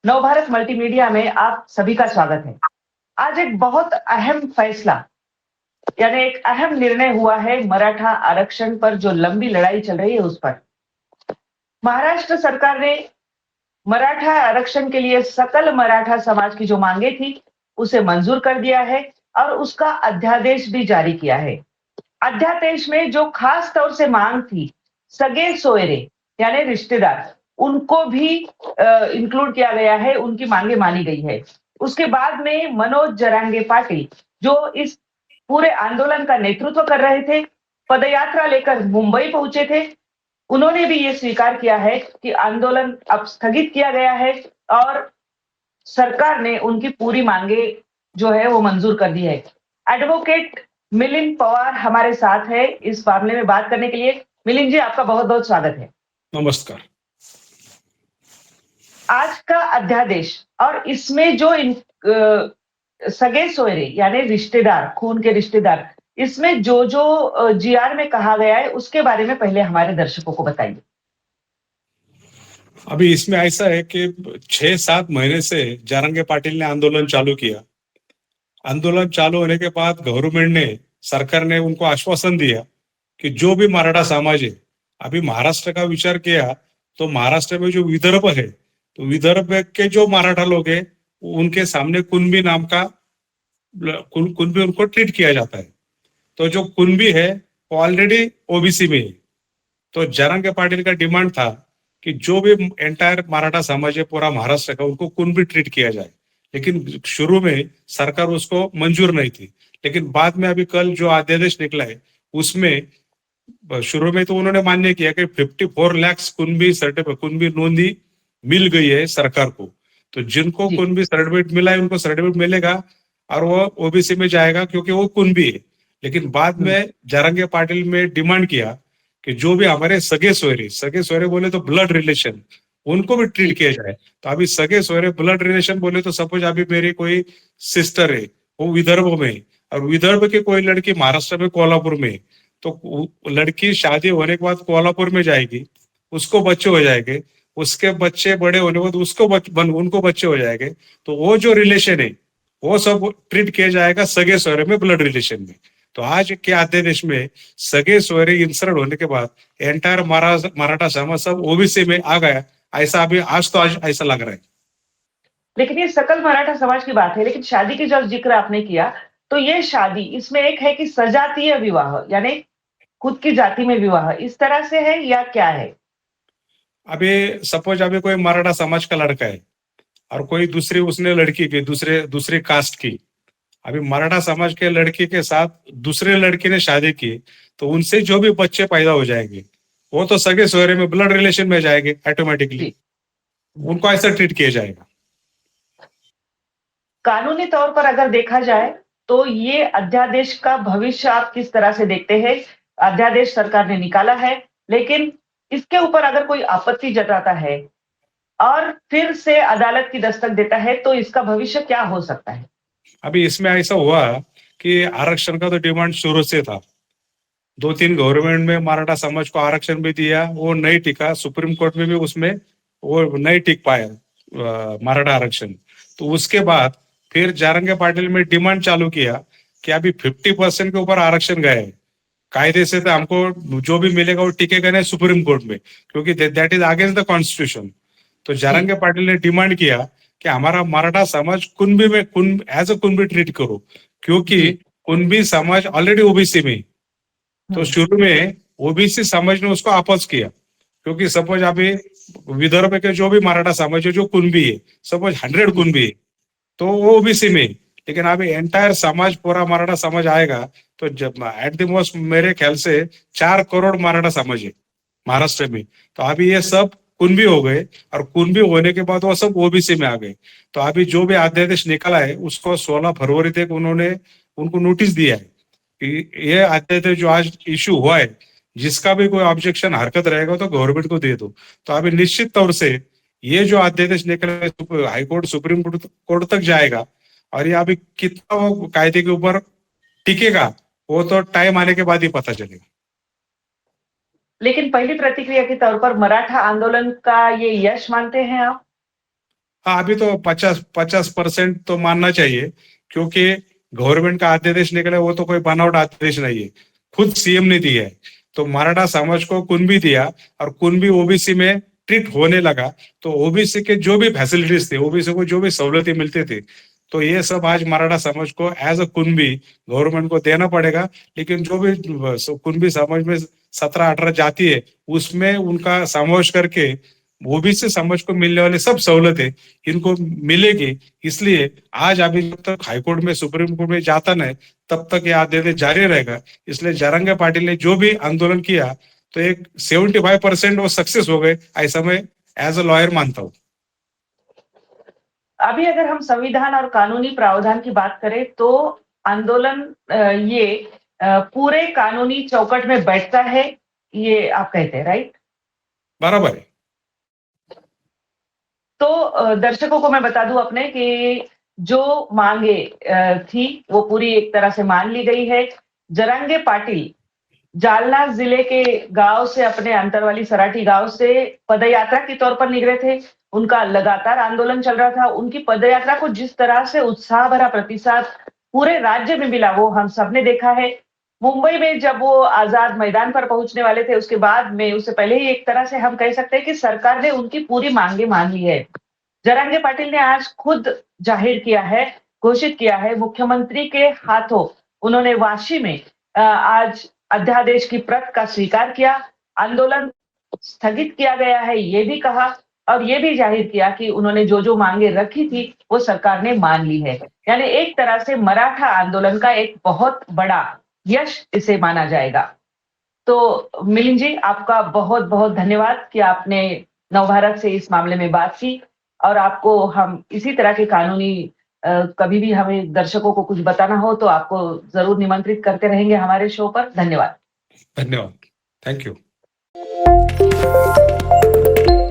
Navbharat multimedia में आप सभी का स्वागत है। आज एक बहुत अहम फैसला यानी एक अहम निर्णय हुआ है मराठा आरक्षण पर जो लंबी लड़ाई चल रही है उस पर। महाराष्ट्र सरकार ने मराठा आरक्षण के लिए सकल मराठा समाज की जो मांगे थी उसे मंजूर कर दिया है और उसका अध्यादेश भी जारी किया है। अध्यादेश में जो खास तौर से मांग थी, सगे सोयरे यानी रिश्तेदार, उनको भी इंक्लूड किया गया है, उनकी मांगे मानी गई है। उसके बाद में मनोज जरांगे पाटिल, जो इस पूरे आंदोलन का नेतृत्व कर रहे थे, पदयात्रा लेकर मुंबई पहुंचे थे, उन्होंने भी ये स्वीकार किया है कि आंदोलन अब स्थगित किया गया है और सरकार ने उनकी पूरी मांगे जो है वो मंजूर कर दी है। एडवोकेट मिलिंद पवार हमारे साथ है इस मामले में बात करने के लिए। मिलिंद जी, आपका बहुत बहुत स्वागत है। नमस्कार। आज का अध्यादेश और इसमें जो सगे सोयरे यानी रिश्तेदार, खून के रिश्तेदार, इसमें जो जीआर में कहा गया है उसके बारे में पहले हमारे दर्शकों को बताइए। अभी इसमें ऐसा है कि 6-7 महीने से जरांगे पाटिल ने आंदोलन चालू किया। आंदोलन चालू होने के बाद गवर्नमेंट ने, सरकार ने उनको आश्वासन दिया कि जो भी मराठा समाज है, अभी महाराष्ट्र का विचार किया तो महाराष्ट्र में जो विदर्भ है, तो विदर्भ के जो मराठा लोग हैं उनके सामने कुणबी नाम का कुणबी उनको ट्रीट किया जाता है। तो जो कुणबी है वो ऑलरेडी ओबीसी में है। तो जरांगे पाटिल का डिमांड था कि जो भी एंटायर मराठा समाज है पूरा महाराष्ट्र का, उनको कुणबी ट्रीट किया जाए। लेकिन शुरू में सरकार उसको मंजूर नहीं थी, लेकिन बाद में अभी कल जो अध्यादेश निकला है उसमें शुरू में तो उन्होंने मान्य किया कि 54 लाख कुणबी नोंदी मिल गई है सरकार को। तो जिनको कुणबी सर्टिफिकेट मिला है उनको सर्टिफिकेट मिलेगा और वो ओबीसी में जाएगा क्योंकि वो कुणबी है। लेकिन बाद में जरांगे पाटिल में डिमांड किया कि जो भी हमारे सगे सोयरे बोले तो ब्लड रिलेशन, उनको भी ट्रीट किया जाए। तो अभी सगे सोयरे ब्लड रिलेशन बोले तो सपोज अभी मेरी कोई सिस्टर है, वो विदर्भ में, और विदर्भ की कोई लड़की महाराष्ट्र में कोल्हापुर में, तो लड़की शादी होने के बाद कोल्हापुर में जाएगी, उसको बच्चे हो जाएंगे, उसके बच्चे बड़े होने के बाद उनको बच्चे हो जाएंगे। तो वो जो रिलेशन है वो सब ट्रीट किया जाएगा सगे सोयरे में, ब्लड रिलेशन में। तो आज के अध्यादेश में सगे सोयरे इंसर्ट होने के बाद एंटायर मराठा समाज सब ओबीसी में आ गया, ऐसा अभी आज ऐसा लग रहा है। लेकिन ये सकल मराठा समाज की बात है, लेकिन शादी की जब जिक्र आपने किया तो ये शादी, इसमें एक है कि सजातीय विवाह यानी खुद की जाति में विवाह, इस तरह से है या क्या है? अभी सपोज अभी कोई मराठा समाज का लड़का है और कोई दूसरी उसने लड़की की दूसरी कास्ट की, अभी मराठा समाज के लड़की के साथ दूसरे लड़की ने शादी की, तो उनसे जो भी बच्चे पैदा हो जाएंगे वो तो सगे सोयरे में ब्लड रिलेशन में जाएंगे ऑटोमेटिकली, उनको ऐसा ट्रीट किया जाएगा। कानूनी तौर पर अगर देखा जाए तो ये अध्यादेश का भविष्य आप किस तरह से देखते हैं? अध्यादेश सरकार ने निकाला है, लेकिन इसके ऊपर अगर कोई आपत्ति जताता है और फिर से अदालत की दस्तक देता है तो इसका भविष्य क्या हो सकता है? अभी इसमें ऐसा हुआ कि आरक्षण का तो डिमांड शुरू से था। 2-3 गवर्नमेंट में मराठा समाज को आरक्षण भी दिया, वो नहीं टिका। सुप्रीम कोर्ट में भी उसमें वो नहीं टिक पाया मराठा आरक्षण। तो उसके बाद फिर जरांगे पाटिल में डिमांड चालू किया कि अभी 50% के ऊपर आरक्षण गए हैं, कायदे से तो हमको जो भी मिलेगा वो टिकेगा नहीं सुप्रीम कोर्ट में, क्योंकि that is against the constitution. तो जरांगे पाटिल ने डिमांड किया कि हमारा मराठा समाज कुणबी में एज अ कुणबी ट्रीट करो, क्योंकि कुणबी समाज ऑलरेडी ओबीसी में। तो शुरू में ओबीसी समाज ने उसको अपोज किया, क्योंकि सपोज अभी विदर्भ के जो भी मराठा समाज है जो कुणबी है, सपोज 100 कुणबी है तो वो ओबीसी में। लेकिन अभी एंटायर समाज, पूरा मराठा समाज आएगा तो जब एट द मोस्ट मेरे ख्याल से 4 करोड़ मराठा समाज है महाराष्ट्र में। तो अभी ये सब कुणबी हो गए और कुणबी होने के बाद वो सब ओबीसी में आ गए। तो अभी जो भी अध्यादेश निकला है उसको 16 फरवरी तक उनको नोटिस दिया है कि ये अध्यादेश जो आज इश्यू हुआ है, जिसका भी कोई ऑब्जेक्शन हरकत रहेगा तो गवर्नमेंट को दे दो। तो अभी निश्चित तौर से ये जो अध्यादेश निकला हाईकोर्ट सुप्रीम कोर्ट तक जाएगा, और ये अभी कितना वो कायदे के ऊपर टिकेगा वो तो टाइम आने के बाद ही पता चलेगा। लेकिन पहली प्रतिक्रिया के तौर पर मराठा आंदोलन का ये यश मानते हैं आप? हाँ, अभी तो 50% तो मानना चाहिए, क्योंकि गवर्नमेंट का आदेश निकले वो तो कोई बनावट आदेश नहीं है, खुद सीएम ने दिया है। तो मराठा समाज को कुणबी दिया और कुणबी ओबीसी में ट्रीट होने लगा, तो ओबीसी के जो भी फैसिलिटीज थे, ओबीसी को जो भी सहूलतें मिलती थी, तो ये सब आज मराठा समाज को एज अ कुणबी गवर्नमेंट को देना पड़ेगा। लेकिन जो भी कुणबी समाज में 17-18 जाति है, उसमें उनका समावेश करके ओबीसी समाज को मिलने वाली सब सहूलतें इनको मिलेगी। इसलिए आज अभी जब तक हाईकोर्ट में, सुप्रीम कोर्ट में जाता नहीं, तब तक ये आदेश जारी रहेगा। इसलिए जरंगे पाटिल ने जो भी आंदोलन किया, तो एक 75% वो सक्सेस हो गए, ऐसा मैं एज अ लॉयर मानता हूँ। अभी अगर हम संविधान और कानूनी प्रावधान की बात करें तो आंदोलन ये पूरे कानूनी चौकट में बैठता है, ये आप कहते हैं, राइट? बराबर है। तो दर्शकों को मैं बता दूं अपने कि जो मांगे थी वो पूरी एक तरह से मान ली गई है। जरंगे पाटिल जालना जिले के गांव से, अपने अंतरवाली सराठी गांव से पदयात्रा के तौर पर निकले थे। उनका लगातार आंदोलन चल रहा था। उनकी पदयात्रा को जिस तरह से उत्साह भरा प्रतिसाद पूरे राज्य में मिला, वो हम सबने देखा है। मुंबई में जब वो आजाद मैदान पर पहुंचने वाले थे, उसके बाद में, उससे पहले ही एक तरह से हम कह सकते हैं कि सरकार ने उनकी पूरी मांगे मान ली है। जरंगे पाटिल ने आज खुद जाहिर किया है, घोषित किया है, मुख्यमंत्री के हाथों उन्होंने वाशी में आज अध्यादेश की प्रत का स्वीकार किया। आंदोलन स्थगित किया गया है, ये भी कहा, और ये भी जाहिर किया कि उन्होंने जो जो मांगे रखी थी वो सरकार ने मान ली है। यानी एक तरह से मराठा आंदोलन का एक बहुत बड़ा यश इसे माना जाएगा। तो मिलिंद जी, आपका बहुत बहुत धन्यवाद कि आपने नवभारत से इस मामले में बात की, और आपको हम इसी तरह के कानूनी कभी भी हमें दर्शकों को कुछ बताना हो तो आपको जरूर निमंत्रित करते रहेंगे हमारे शो पर। धन्यवाद। धन्यवाद। Thank you.